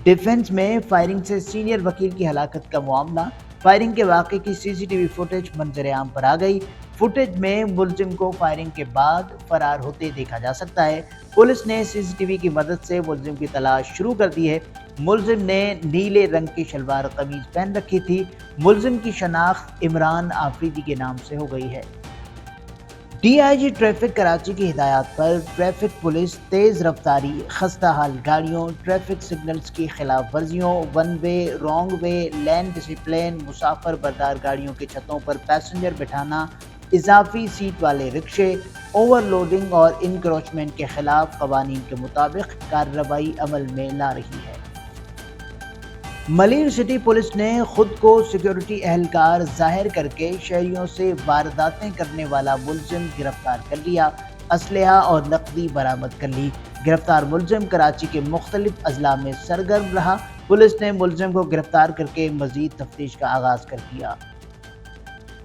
Defence میں firing سے senior وکیل کی ہلاکت کا معاملہ۔ فائرنگ کے واقعے کی سی سی ٹی وی فوٹیج منظر عام پر آ گئی۔ فوٹیج میں ملزم کو فائرنگ کے بعد فرار ہوتے دیکھا جا سکتا ہے۔ پولیس نے سی سی ٹی وی کی مدد سے ملزم کی تلاش شروع کر دی ہے۔ ملزم نے نیلے رنگ کی شلوار قمیض پہن رکھی تھی۔ ملزم کی شناخت عمران آفریدی کے نام سے ہو گئی ہے۔ D I G traffic Karachi کی ہدایات پر ٹریفک پولیس تیز رفتاری، خستہ حال گاڑیوں، ٹریفک سگنلز کی خلاف ورزیوں، ون وے، رانگ وے، لین ڈسپلن، مسافر بردار گاڑیوں کی چھتوں پر پیسنجر بٹھانا، اضافی سیٹ والے رکشے، اوور لوڈنگ اور انکروچمنٹ کے خلاف قوانین کے مطابق کارروائی عمل میں لا رہی ہے۔ ملیر سٹی پولیس نے خود کو سیکیورٹی اہلکار ظاہر کر کے شہریوں سے وارداتیں کرنے والا ملزم گرفتار کر لیا۔ اسلحہ اور نقدی برآمد کر لی۔ گرفتار ملزم کراچی کے مختلف اضلاع میں سرگرم رہا۔ پولیس نے ملزم کو گرفتار کر کے مزید تفتیش کا آغاز کر دیا۔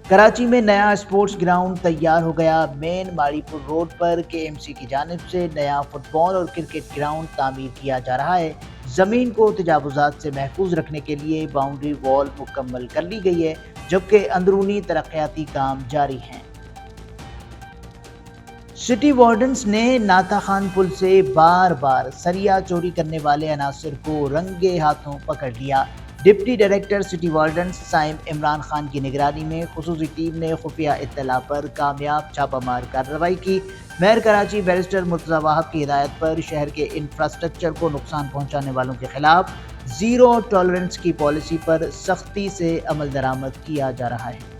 کراچی میں نیا اسپورٹس گراؤنڈ تیار ہو گیا۔ مین ماڑی پور روڈ پر کے ایم سی کی جانب سے نیا فٹ بال اور کرکٹ گراؤنڈ تعمیر کیا جا رہا ہے۔ زمین کو تجاوزات سے محفوظ رکھنے کے لیے باؤنڈری وال مکمل کر لی گئی ہے، جبکہ اندرونی ترقیاتی کام جاری ہیں۔ سٹی وارڈنز نے ناتا خان پل سے بار بار سریا چوری کرنے والے عناصر کو رنگے ہاتھوں پکڑ لیا۔ ڈپٹی ڈائریکٹر سٹی وارڈنز سائم عمران خان کی نگرانی میں خصوصی ٹیم نے خفیہ اطلاع پر کامیاب چھاپہ مار کارروائی کی۔ میئر کراچی بیرسٹر مرتضی واہب کی ہدایت پر شہر کے انفراسٹرکچر کو نقصان پہنچانے والوں کے خلاف زیرو ٹالرنس کی پالیسی پر سختی سے عمل درآمد کیا جا رہا ہے۔